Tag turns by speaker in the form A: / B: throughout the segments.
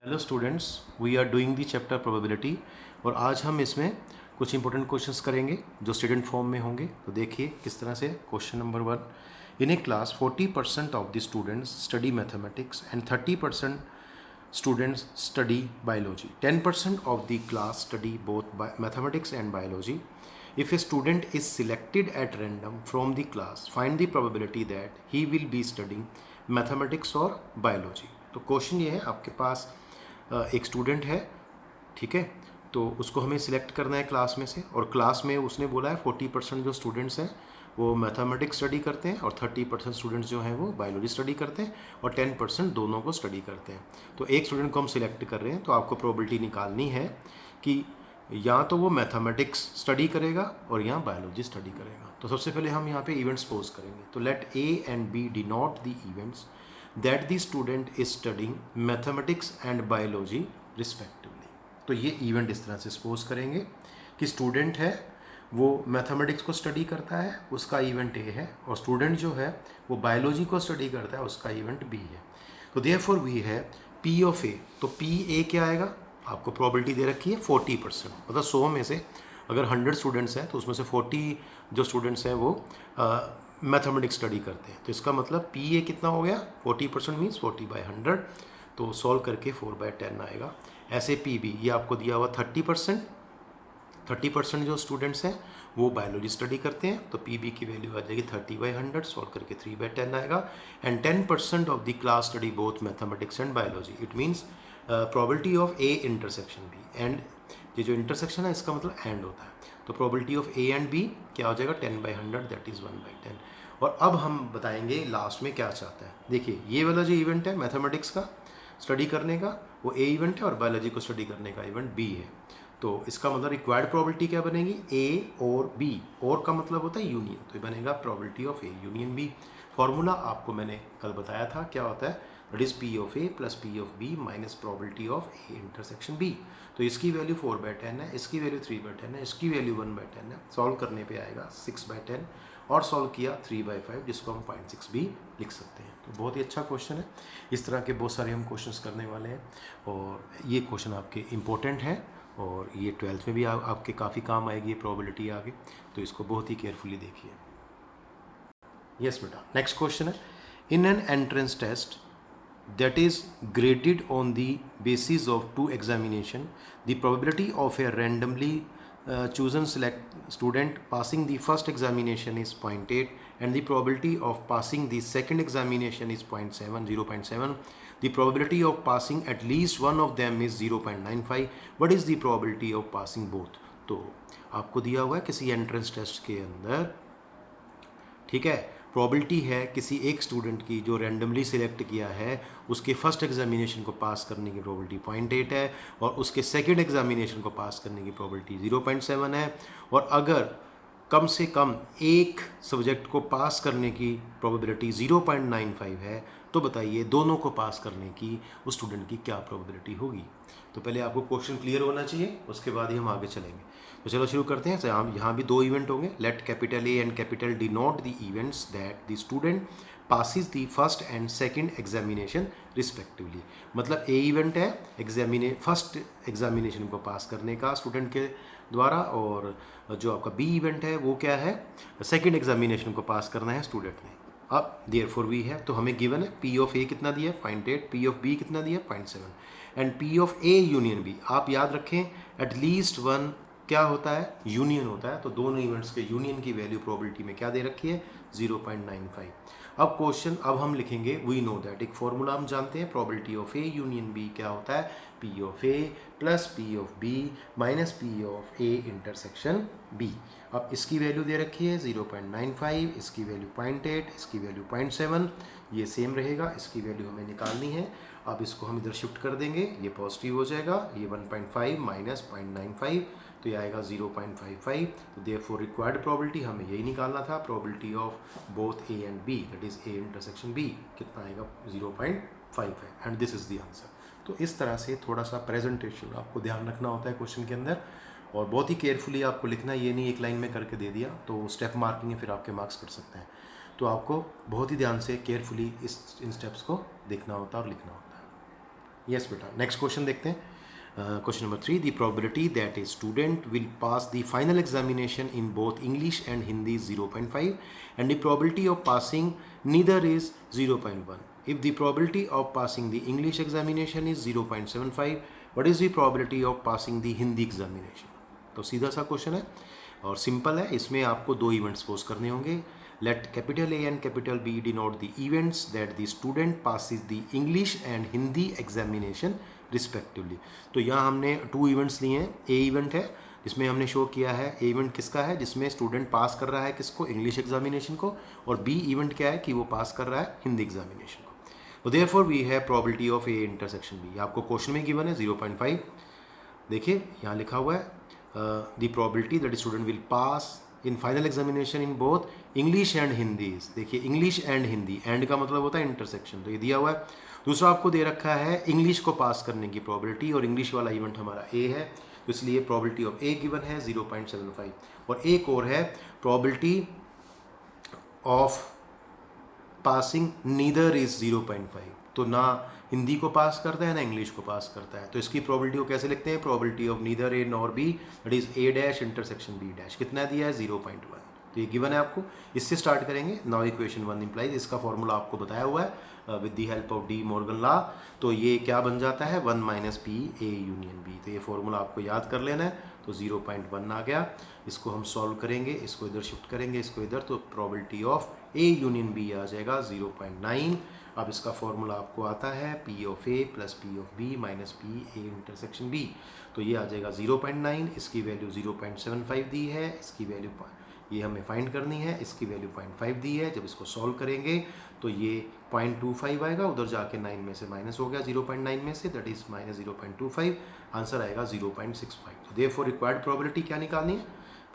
A: Hello students, we are doing the chapter probability और आज हम इसमें कुछ इंपॉर्टेंट क्वेश्चंस करेंगे जो स्टूडेंट फॉर्म में होंगे। तो देखिए किस तरह से। Question number 1, in A class 40% of the students study mathematics and 30% students study biology. 10% of the class study both mathematics and biology. If a student is selected at random from the class, find the probability that he will be studying mathematics or biology. तो question ये है, आपके पास एक student है, ठीक है, तो उसको हमें सिलेक्ट करना है क्लास में से, और क्लास में उसने बोला है 40% जो स्टूडेंट्स हैं वो मैथमेटिक्स स्टडी करते हैं और 30% स्टूडेंट्स जो हैं वो बायोलॉजी स्टडी करते हैं और 10% दोनों को स्टडी करते हैं। तो एक स्टूडेंट को हम सिलेक्ट कर रहे हैं, तो आपको प्रोबेबिलिटी निकालनी है कि या तो वो मैथमेटिक्स स्टडी करेगा और या बायोलॉजी स्टडी करेगा। तो सबसे पहले हम यहाँ पे इवेंट्स पोज करेंगे। तो let A and B denote the events that the student is studying mathematics and biology respectively. तो ये इवेंट इस तरह से सपोज करेंगे कि स्टूडेंट है वो मैथमेटिक्स को स्टडी करता है, उसका इवेंट ए है, और स्टूडेंट जो है वो बायोलॉजी को स्टडी करता है, उसका इवेंट बी है। तो देयरफॉर वी है पी ऑफ ए। तो पी ए क्या आएगा, आपको प्रोबेबिलिटी दे रखी है 40%, मतलब 100 में से अगर 100 स्टूडेंट्स हैं तो उसमें से 40 जो स्टूडेंट्स हैं वो मैथमेटिक्स स्टडी करते हैं। तो इसका मतलब पी ए कितना हो गया, 40% मीन्स 40/100। तो सॉल्व करके 4/10 आएगा। ऐसे पी बी, ये आपको दिया हुआ 30% जो स्टूडेंट्स हैं वो बायोलॉजी स्टडी करते हैं, तो पी बी की वैल्यू आ जाएगी 30/100, सॉल्व करके 3/10 आएगा। And 10% of the class study both mathematics and biology. It means probability of A intersection B, and ये जो इंटरसेक्शन है इसका मतलब एंड होता है। तो probability of A and B क्या हो जाएगा, 10/100, दैट इज़ 1/10। और अब हम बताएंगे लास्ट में क्या चाहता है। देखिए ये वाला जो इवेंट है मैथमेटिक्स का स्टडी करने का, वो ए इवेंट है, और बायोलॉजी को स्टडी करने का इवेंट बी है। तो इसका मतलब रिक्वायर्ड प्रोबेबिलिटी क्या बनेगी, ए और बी। और का मतलब होता है यूनियन, तो ये बनेगा probability of A union B. Formula आपको मैंने कल बताया था, क्या होता है, that is P of A plus P of B minus probability of A intersection B. तो इसकी वैल्यू 4/10 है, इसकी वैल्यू 3/10 है, इसकी वैल्यू 1/10 है। सॉल्व करने पे आएगा 6/10, और सॉल्व किया 3/5, जिसको हम 0.6 भी लिख सकते हैं। तो बहुत ही अच्छा क्वेश्चन है। इस तरह के बहुत सारे हम क्वेश्चंस करने वाले हैं, और ये क्वेश्चन आपके इम्पोर्टेंट हैं, और ये 12th में भी आपके काफ़ी काम आएगी ये प्रोबेबिलिटी आगे। तो इसको बहुत ही केयरफुली देखिए। यस बेटा, नेक्स्ट क्वेश्चन है, in an entrance test that is graded on the basis of 2 examination, the probability of a randomly chosen select student passing the first examination is 0.8 and the probability of passing the second examination is 0.7. The probability of passing at least one of them is 0.95. What is the probability of passing both? तो आपको दिया हुआ है किसी entrance test के अंदर, ठीक है, प्रोबेबिलिटी है किसी एक स्टूडेंट की जो रैंडमली सिलेक्ट किया है, उसके फर्स्ट एग्जामिनेशन को पास करने की प्रोबेबिलिटी 0.8 है, और उसके सेकंड एग्जामिनेशन को पास करने की प्रोबेबिलिटी 0.7 है। और अगर कम से कम एक सब्जेक्ट को पास करने की प्रोबेबिलिटी 0.95 है, तो बताइए दोनों को पास करने की उस स्टूडेंट की क्या प्रोबेबिलिटी होगी। तो पहले आपको क्वेश्चन क्लियर होना चाहिए, उसके बाद ही हम आगे चलेंगे। तो चलो शुरू करते हैं। यहाँ भी 2 इवेंट होंगे। Let capital A and capital denote the events that the student passes the first and second examination respectively. मतलब ए इवेंट है फर्स्ट एग्जामिनेशन को पास करने का स्टूडेंट के द्वारा, और जो आपका बी इवेंट है वो क्या है, सेकंड एग्जामिनेशन को पास करना है स्टूडेंट ने। अब देयरफॉर वी है, तो हमें गिवन है पी ऑफ ए कितना दिया है 0.8, पी ऑफ बी कितना दिया है 0.7, and P of A union B. आप याद रखें एटलीस्ट वन क्या होता है, यूनियन होता है। तो दोनों इवेंट्स के यूनियन की वैल्यू प्रोबेबिलिटी में क्या दे रखी है, 0.95। अब क्वेश्चन, अब हम लिखेंगे वी नो दैट, एक फॉर्मूला हम जानते हैं, probability of A union B क्या होता है, P of A plus P of B minus P of A intersection B. अब इसकी वैल्यू दे रखी है 0.95, इसकी वैल्यू 0.8, इसकी वैल्यू 0.7, ये सेम रहेगा, इसकी वैल्यू हमें निकालनी है। अब इसको हम इधर शिफ्ट कर देंगे, ये पॉजिटिव हो जाएगा, ये 1.5 माइनस 0.95, तो ये आएगा 0.55। तो देयरफॉर रिक्वायर्ड प्रोबेबिलिटी हमें यही निकालना था, probability of both A and B, that is A intersection B, कितना आएगा 0.55, and this is the answer. तो इस तरह से थोड़ा सा प्रेजेंटेशन आपको ध्यान रखना होता है क्वेश्चन के अंदर, और बहुत ही केयरफुली आपको लिखना है, ये नहीं एक लाइन में करके दे दिया तो स्टेप मार्किंग है फिर आपके मार्क्स कट सकते हैं। तो आपको बहुत ही ध्यान से केयरफुली इन स्टेप्स को देखना होता है और लिखना होता है। यस बेटा, नेक्स्ट क्वेश्चन देखते हैं। Question number 3, the probability that a student will pass the final examination in both English and Hindi is 0.5 and the probability of passing neither is 0.1. If the probability of passing the English examination is 0.75, what is the probability of passing the Hindi examination? तो सीधा सा question है और simple है। इसमें आपको दो events pose करने होंगे। Let capital A and capital B denote the events that the student passes the English and Hindi examination respectively. तो यहाँ हमने टू इवेंट्स लिए हैं। ए इवेंट है जिसमें हमने शो किया है, ए इवेंट किसका है, जिसमें स्टूडेंट पास कर रहा है किसको, इंग्लिश एग्जामिनेशन को, और बी इवेंट क्या है कि वो पास कर रहा है हिंदी एग्जामिनेशन को। तो therefore we have probability of A intersection B. आपको क्वेश्चन में गिवन है 0.5। देखिए यहाँ लिखा हुआ है the probability that student will pass in final examination in both English and Hindi. देखिए इंग्लिश एंड हिंदी, एंड का मतलब होता है इंटरसेक्शन, तो ये दिया हुआ है। दूसरा आपको दे रखा है इंग्लिश को पास करने की प्रोबेबिलिटी, और इंग्लिश वाला इवेंट हमारा ए है, तो इसलिए प्रोबेबिलिटी ऑफ ए गिवन है 0.75। और एक और है probability of passing neither is 0.5, तो ना हिंदी को पास करता है ना इंग्लिश को पास करता है। तो इसकी प्रोबेबिलिटी को कैसे लिखते हैं, probability of neither A nor B that is A dash intersection B dash, कितना दिया है 0.1। तो ये गिवन है आपको, इससे स्टार्ट करेंगे। नाउ इक्वेशन 1 इंप्लाइज, इसका फॉर्मूला आपको बताया हुआ है with the help of De Morgan law. तो ये क्या बन जाता है 1 minus P A union B. तो ये फॉर्मूला आपको याद कर लेना है। तो 0.1 आ गया, इसको हम सॉल्व करेंगे, इसको इधर शिफ्ट करेंगे, इसको इधर, तो probability of A union B आ जाएगा 0.9। अब इसका फॉर्मूला आपको आता है P of A plus P of B minus P A intersection B. तो ये आ जाएगा 0.9, इसकी वैल्यू 0.75 दी है, इसकी वैल्यू ये हमें फाइंड करनी है, इसकी वैल्यू 0.5 दी है। जब इसको सॉल्व करेंगे तो ये 0.25 आएगा, उधर जाके 9 में से माइनस हो गया 0.9 में से, दैट इज माइनस 0.25, आंसर आएगा 0.65। तो देयरफॉर रिक्वायर्ड प्रोबेबिलिटी क्या निकालनी है,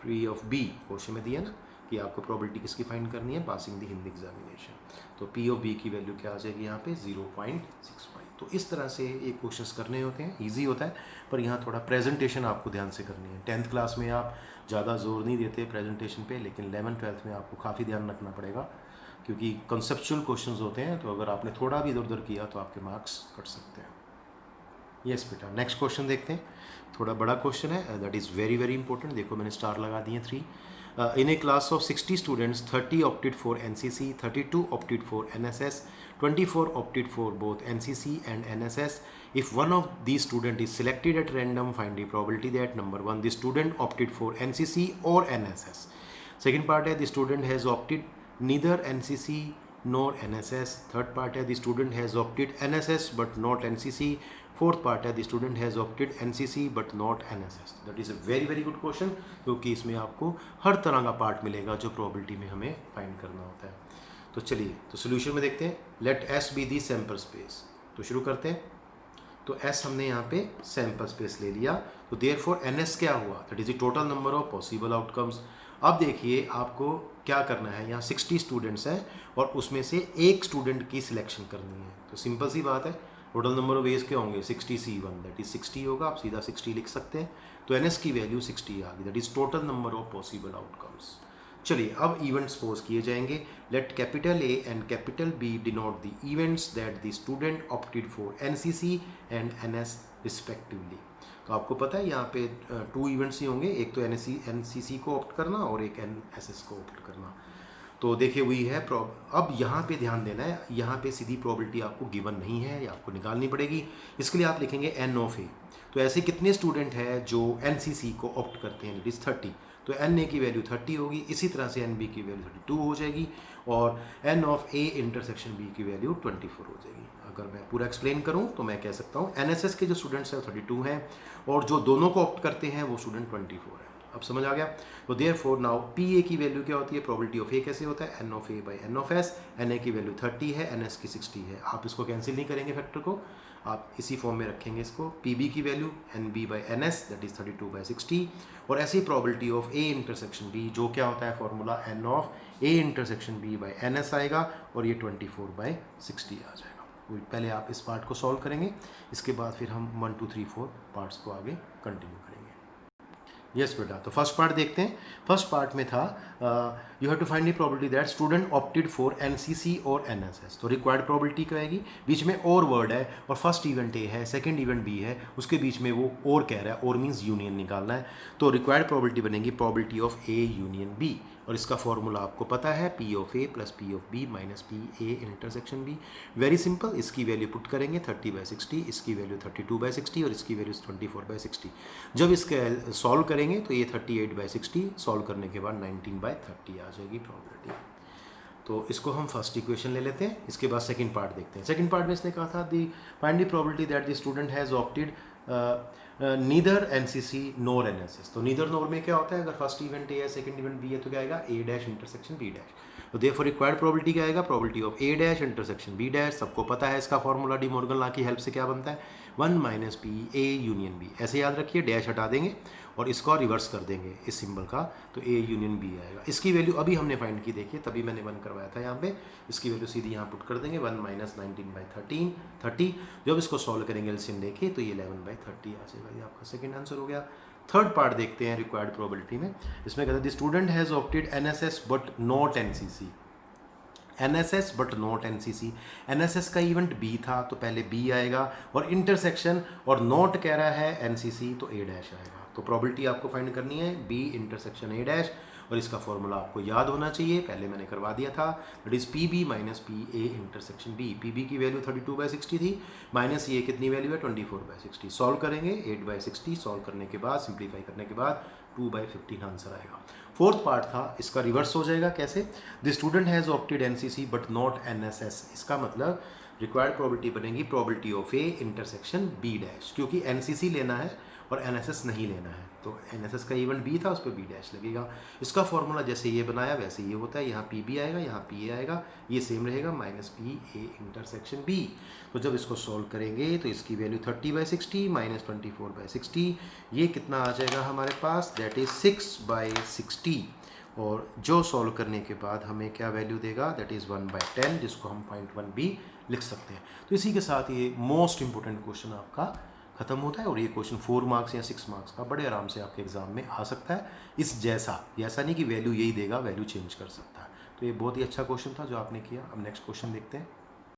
A: पी ऑफ बी, क्वेश्चन में दिया ना कि आपको प्रोबेबिलिटी किसकी फाइंड करनी है, पासिंग द हिंदी एग्जामिनेशन। तो पी ऑफ बी की वैल्यू क्या आ जाएगी यहाँ पे 0.65। तो इस तरह से ये क्वेश्चंस करने होते हैं, इजी होता है, पर यहाँ थोड़ा प्रेजेंटेशन आपको ध्यान से करनी है। 10th क्लास में आप ज़्यादा जोर नहीं देते प्रेजेंटेशन पे, लेकिन 11th-12th में आपको काफ़ी ध्यान रखना पड़ेगा, क्योंकि कंसेप्चुअल क्वेश्चंस होते हैं। तो अगर आपने थोड़ा भी इधर उधर किया तो आपके मार्क्स कट सकते हैं। यस बेटा, नेक्स्ट क्वेश्चन देखते हैं। थोड़ा बड़ा क्वेश्चन है, that is very very important. देखो मैंने स्टार लगा दिए 3। In a class of 60 students, 30 opted for NCC, 32 opted for NSS, 24 opted for both NCC and NSS. If one of these students is selected at random, find the probability that number 1, the student opted for NCC or NSS. Second part है, the student has opted neither NCC nor NSS. Third part है, the student has opted NSS but not NCC. Fourth part है, the student has opted NCC but not NSS. That is a very very good question, क्योंकि इसमें आपको हर तरह का part मिलेगा जो probability में हमें फाइंड करना होता है। तो चलिए, तो सोल्यूशन में देखते हैं। Let S be the sample space. तो शुरू करते हैं। तो एस हमने यहाँ पे सैम्पल स्पेस ले लिया, तो देयरफॉर एन एस क्या हुआ, that is the total number of possible outcomes. अब देखिए आपको क्या करना है, यहाँ 60 स्टूडेंट्स हैं और उसमें से एक स्टूडेंट की सिलेक्शन करनी है। तो सिंपल सी बात है, टोटल नंबर ऑफ वेज क्या होंगे 60C1, दैट इज 60 होगा, आप सीधा 60 लिख सकते हैं। तो एन एस की वैल्यू 60 आ गई, that is total number of possible outcomes. चलिए अब इवेंट्स पोज किए जाएंगे। Let capital A and capital B denote the events that the student opted for NCC and NS respectively. तो आपको पता है यहाँ पे 2 इवेंट्स ही होंगे, एक तो एनसीसी को ऑप्ट करना और एक एनएसएस को ऑप्ट करना। तो देखिए वही है अब यहाँ पे ध्यान देना है, यहाँ पे सीधी प्रोबेबिलिटी आपको गिवन नहीं है, या आपको निकालनी पड़ेगी। इसके लिए आप लिखेंगे एन ऑफ ए। तो ऐसे कितने स्टूडेंट हैं जो एनसीसी को ऑप्ट करते हैं, इट इज़ 30। तो एन ए की वैल्यू 30 होगी, इसी तरह से एन बी की वैल्यू 32 हो जाएगी, और N of A intersection B की वैल्यू 24 हो जाएगी। अगर मैं पूरा एक्सप्लेन करूँ तो मैं कह सकता हूँ एनएसएस के जो स्टूडेंट्स हैं 32 हैं, और जो दोनों को ऑप्ट करते हैं वो स्टूडेंट 24 है। अब समझ आ गया। तो देयरफॉर नाउ पी ए की वैल्यू क्या होती है, प्रोबेबिलिटी ऑफ ए कैसे होता है, N of A by N of S. N A की वैल्यू 30 है, एन एस की 60 है। आप इसको कैंसिल नहीं करेंगे फैक्टर को, आप इसी फॉर्म में रखेंगे इसको। पी बी की value N B by N S, that is 32/60। और ऐसी probability of A intersection B, जो क्या होता है formula N of A intersection B by N S आएगा, और ये 24/60 आ जाएगा। पहले आप इस पार्ट को सॉल्व करेंगे, इसके बाद फिर हम 1 2 3 4 पार्ट्स को आगे कंटिन्यू करेंगे। यस बेटा, तो फर्स्ट पार्ट देखते हैं। फर्स्ट पार्ट में था you have to find the probability that student opted for NCC और एनएसएस। तो रिक्वायर्ड प्रोबेबिलिटी क्या आएगी, बीच में और वर्ड है और फर्स्ट इवेंट ए है, सेकंड इवेंट बी है, उसके बीच में वो और कह रहा है, और मीन्स यूनियन निकालना है। तो रिक्वायर्ड प्रोबेबिलिटी बनेगी probability of A union B, और इसका फॉर्मूला आपको पता है, P of A plus P of B minus P A intersection B. Very simple, इसकी वैल्यू पुट करेंगे 30/60, इसकी वैल्यू 32/60 और इसकी वैल्यू 24/60। जब इसके सॉल्व करेंगे तो ये 38/60, सॉल्व करने के बाद 19/30 आ जाएगी प्रोबेबिलिटी। तो इसको हम फर्स्ट इक्वेशन ले लेते हैं, इसके बाद सेकंड पार्ट देखते हैं। सेकंड पार्ट में इसने कहा था the find the probability that the student has opted neither NCC nor NSS. तो नीदर नोर में क्या होता है, अगर फर्स्ट इवेंट ए है सेकंड इवेंट बी है तो क्या आएगा, A dash intersection B dash. तो देयरफॉर रिक्वायर्ड प्रोबेबिलिटी क्या आएगा, probability of A dash intersection B dash. सबको पता है इसका फॉर्मूला, डी मॉर्गन लॉ की हेल्प से क्या बनता है, 1 minus P A union B. ऐसे याद रखिए, डैश हटा देंगे और इसको रिवर्स कर देंगे इस सिंबल का, तो ए यूनियन बी आएगा। इसकी वैल्यू अभी हमने फाइंड की, देखिए तभी मैंने 1 करवाया था यहाँ पे। इसकी वैल्यू सीधी यहाँ पुट कर देंगे, 1 माइनस 19/13 30। जब इसको सॉल्व करेंगे एलसीएम लेके तो ये 11/30 आ जाएगा। ये आपका सेकंड आंसर हो गया। थर्ड पार्ट देखते हैं रिक्वायर्ड प्रोबेबिलिटी में। इसमें कहते हैं the student has opted NSS but not NCC. NSS but not NCC, NSS का इवेंट बी था तो पहले बी आएगा, और इंटरसेक्शन और नॉट कह रहा है एनसीसी तो ए डैश आएगा। तो प्रोबेबिलिटी आपको फाइंड करनी है बी इंटरसेक्शन ए डैश, और इसका फॉर्मूला आपको याद होना चाहिए, पहले मैंने करवा दिया था, that is P B minus P A intersection B. P B की वैल्यू 32/60 थी, माइनस ये कितनी वैल्यू है, 24/60। सॉल्व करेंगे 8/60, सॉल्व करने के बाद सिंप्लीफाई करने के बाद 2/15 आंसर आएगा। फोर्थ पार्ट था, इसका रिवर्स हो जाएगा कैसे, the student has opted NCC but not NSS. इसका मतलब रिक्वायर्ड प्रोबेबिलिटी बनेगी probability of A intersection B dash, क्योंकि एनसीसी लेना है और एनएसएस नहीं लेना है, तो एनएसएस का इवेंट बी था, उस पर बी डैश लगेगा। इसका फॉर्मूला जैसे ये बनाया वैसे ये होता है, यहाँ पी बी आएगा, यहाँ पी ए आएगा, ये सेम रहेगा, minus P A intersection B. तो जब इसको सॉल्व करेंगे तो इसकी वैल्यू 30/60 माइनस 24/60, ये कितना आ जाएगा हमारे पास, दैट इज 6/60। और जो सॉल्व करने के बाद हमें क्या वैल्यू देगा, दैट इज़ 1/10, जिसको हम 0.1b लिख सकते हैं। तो इसी के साथ ये मोस्ट इंपॉर्टेंट क्वेश्चन आपका खत्म होता है, और ये क्वेश्चन 4 मार्क्स या 6 मार्क्स का बड़े आराम से आपके एग्जाम में आ सकता है। इस जैसा ऐसा नहीं कि वैल्यू यही देगा, वैल्यू चेंज कर सकता है। तो ये बहुत ही अच्छा क्वेश्चन था जो आपने किया। अब नेक्स्ट क्वेश्चन देखते हैं।